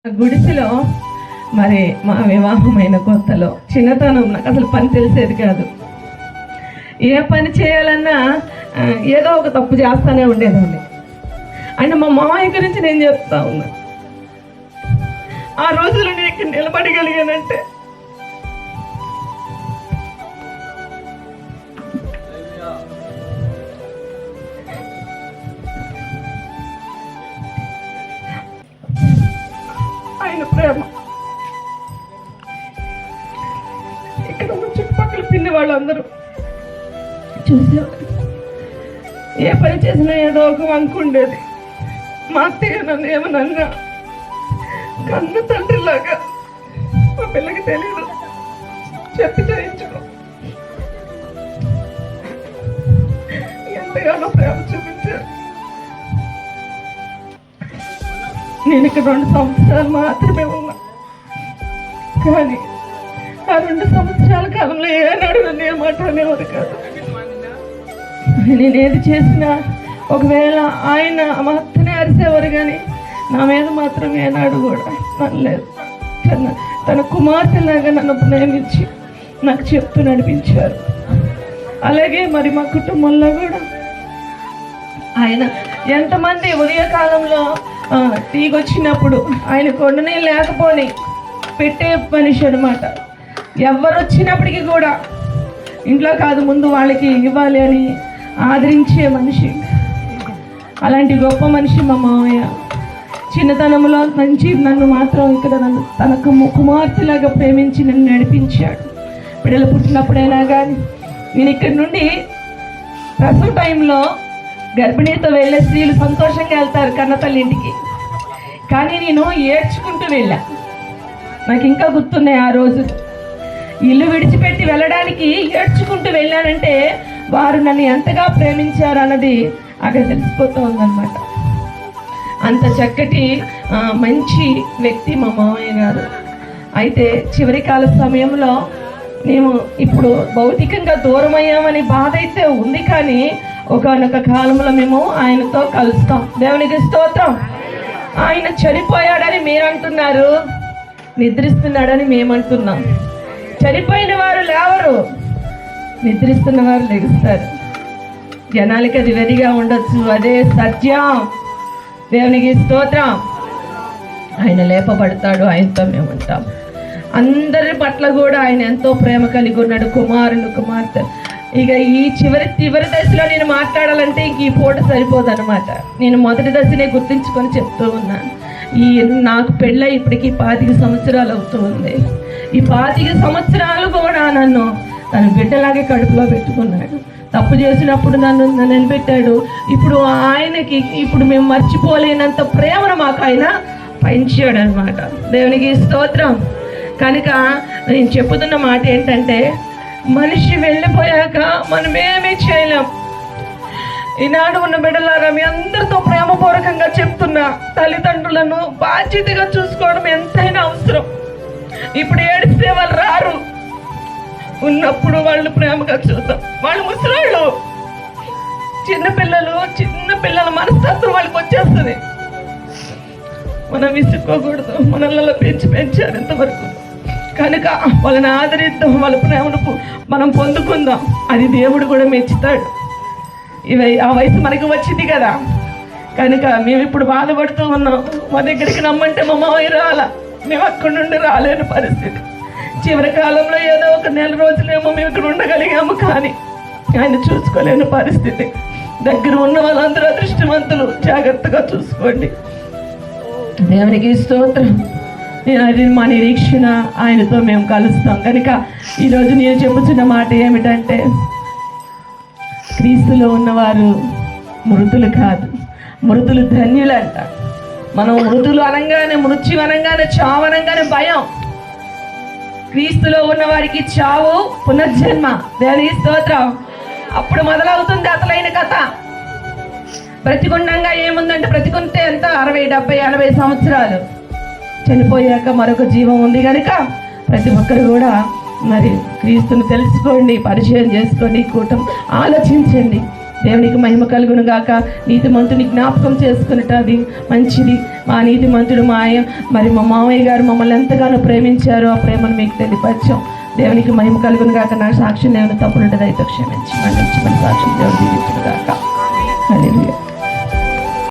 గుడిసెలో మరి మా వివాహమైన కొత్తలో చిన్నతనం నాకు అసలు పని తెలిసేది కాదు. ఏ పని చేయాలన్నా ఏదో ఒక తప్పు చేస్తూనే ఉండేదండి. అంటే మా మామయ్య గురించి నేను చెప్తా ఉన్నా. ఆ రోజులు నేను ఇక్కడ నిలబడగలిగానంటే ఆయన ప్రేమ. ఇక్కడ ఉన్న చుట్టుపక్కల పిన్ని వాళ్ళందరూ చూసేవారు. ఏ పని చేసినా ఏదో ఒక వంక ఉండేది. మా అత్తయ్య నన్ను ఏమనన్నా కన్న తండ్రిలాగా మా పిల్లకి తెలియదు చెప్పి చేయించుకో ఎంతగానో ప్రేమ చూపించారు. నేను ఇక్కడ 2 సంవత్సరాలు మాత్రమే ఉన్నా, కానీ ఆ 2 సంవత్సరాల కాలంలో ఏనాడు నన్ను ఏ మాట అనేవారు కాదు. నేను ఏది చేసినా ఒకవేళ ఆయన మా అత్తనే అరిసేవారు, కానీ నా మీద మాత్రం ఏనాడు కూడా అనలేదు. తన కుమార్తెలాగా నన్ను ప్రేమించి నాకు చెప్తూ నడిపించారు. అలాగే మరి మా కుటుంబంలో కూడా ఆయన ఎంతమంది ఉదయకాలంలో టీకి వచ్చినప్పుడు ఆయన కొండనే లేకపోని పెట్టే మనిషి అనమాట. ఎవరు వచ్చినప్పటికీ కూడా ఇంట్లో కాదు ముందు వాళ్ళకి ఇవ్వాలి అని ఆదరించే మనిషి. అలాంటి గొప్ప మనిషి మా మామయ్య. చిన్నతనంలో నుంచి నన్ను మాత్రం ఇక్కడ తన కుమార్తెలాగా ప్రేమించి నన్ను నడిపించాడు. బిడ్డలు పుట్టినప్పుడైనా కానీ నేను ఇక్కడి నుండి ప్రసవ టైంలో గర్భిణీతో వెళ్ళే స్త్రీలు సంతోషంగా వెళ్తారు కన్నతల్లి ఇంటికి, కానీ నేను ఏడ్చుకుంటూ వెళ్ళా. నాకు ఇంకా గుర్తున్నాయి ఆ రోజు. ఇల్లు విడిచిపెట్టి వెళ్ళడానికి ఏడ్చుకుంటూ వెళ్ళానంటే వారు నన్ను ఎంతగా ప్రేమించారు అన్నది అక్కడ తెలిసిపోతూ ఉందన్నమాట. అంత చక్కటి మంచి వ్యక్తి మా మామయ్య గారు. అయితే చివరి కాల సమయంలో మేము ఇప్పుడు భౌతికంగా దూరం అయ్యామని బాధ అయితే ఉంది, కానీ ఒకనొక కాలంలో మేము ఆయనతో కలుస్తాం. దేవునికి స్తోత్రం. ఆయన చనిపోయాడని మీరు అంటున్నారు, నిద్రిస్తున్నాడని మేమంటున్నాం. చనిపోయిన వారు లేవరు, నిద్రిస్తున్న వారు లెగుస్తారు. జనాలకి అది వెరిగా ఉండొచ్చు, అదే సత్యం. దేవునికి స్తోత్రం. ఆయన లేపబడతాడు, ఆయనతో మేము ఉంటాం. అందరి పట్ల కూడా ఆయన ఎంతో ప్రేమ కలిగి ఉన్నాడు. కుమారులు కుమార్తె. ఇక ఈ చివరి దశలో నేను మాట్లాడాలంటే ఇంక ఈ పూట సరిపోదు అనమాట. నేను మొదటి దశనే గుర్తించుకొని చెప్తూ ఉన్నాను. నాకు పెళ్ళై ఇప్పటికీ 25 సంవత్సరాలు అవుతూ ఉంది. ఈ 25 సంవత్సరాలు కూడా నన్ను తన బిడ్డలాగే కడుపులో పెట్టుకున్నాడు. తప్పు చేసినప్పుడు నన్ను నిలబెట్టాడు. ఇప్పుడు ఆయనకి ఇప్పుడు మేము మర్చిపోలేనంత ప్రేమను మాకు ఆయన పెంచాడు అనమాట. దేవునికి స్తోత్రం. కనుక నేను చెప్పుతున్న మాట ఏంటంటే, మనిషి వెళ్ళిపోయాక మనమేమీ చేయలేం. ఈనాడు ఉన్న బిడ్డలారా, మీ అందరితో ప్రేమపూర్వకంగా చెప్తున్నా, తల్లిదండ్రులను బాధ్యతగా చూసుకోవడం ఎంతైనా అవసరం. ఇప్పుడు ఏడిస్తే వాళ్ళు రారు, ఉన్నప్పుడు వాళ్ళు ప్రేమగా చూద్దాం. వాళ్ళు ముసలాళ్ళు, చిన్నపిల్లల మనస్తత్వం వాళ్ళకి వచ్చేస్తుంది. మనం విసుక్కోకూడదు. మనల్ని పెంచారు ఇంతవరకు, కనుక వాళ్ళని ఆదరిద్దాం, వాళ్ళ ప్రేమను మనం పొందుకుందాం. అది దేవుడు కూడా మెచ్చుతాడు. ఆ వయసు మనకి వచ్చింది కదా, కనుక మేము ఇప్పుడు బాధపడుతూ ఉన్నాం. మా దగ్గరికి రమ్మంటే మా మామయ్య రాలా, మేము అక్కడి నుండి రాలేని పరిస్థితి. చివరి కాలంలో ఏదో ఒక 4 రోజులేమో మేము ఇక్కడ ఉండగలిగాము, కానీ ఆయన చూసుకోలేని పరిస్థితి. దగ్గర ఉన్న వాళ్ళందరూ అదృష్టవంతులు. జాగ్రత్తగా చూసుకోండి. దేవునికి స్తోత్రం. అది మా నిరీక్షణ, ఆయనతో మేము కలుస్తాం. కనుక ఈరోజు నేను చెప్పుచున్న మాట ఏమిటంటే, క్రీస్తులో ఉన్నవారు మృతులు కాదు, మృతులు ధన్యులంట. మనం మృతులు అనగానే, మృత్యు అనగానే, చావు అనగానే భయం. క్రీస్తులో ఉన్న వారికి చావు పునర్జన్మ. దేవునికి స్తోత్రం. అప్పుడు మొదలవుతుంది అసలైన కథ. బ్రతికుండంగా ఏముందంటే, బ్రతికుంటే ఎంత 60, 70, 80 సంవత్సరాలు. చనిపోయాక మరొక జీవం ఉంది. కనుక ప్రతి ఒక్కరు కూడా మరి క్రీస్తుని తెలుసుకోండి, పరిచయం చేసుకోండి, కూటం ఆలోచించండి. దేవునికి మహిమ కలుగును గాక. నీతిమంతుని జ్ఞాపకం చేసుకున్నట్టు అది మంచిది. మా నీతిమంతుడు మరి మా మామయ్య గారు మమ్మల్ని ఎంతగానో ప్రేమించారో ఆ ప్రేమను మీకు తెలియపరిచాం. దేవునికి మహిమ కలుగును గాక. నా సాక్ష్యం దేవుని తప్పులుంటే దయతో క్షమించి మన సాక్ష్యం దేవుడు దీవించును గాక. హల్లెలూయా.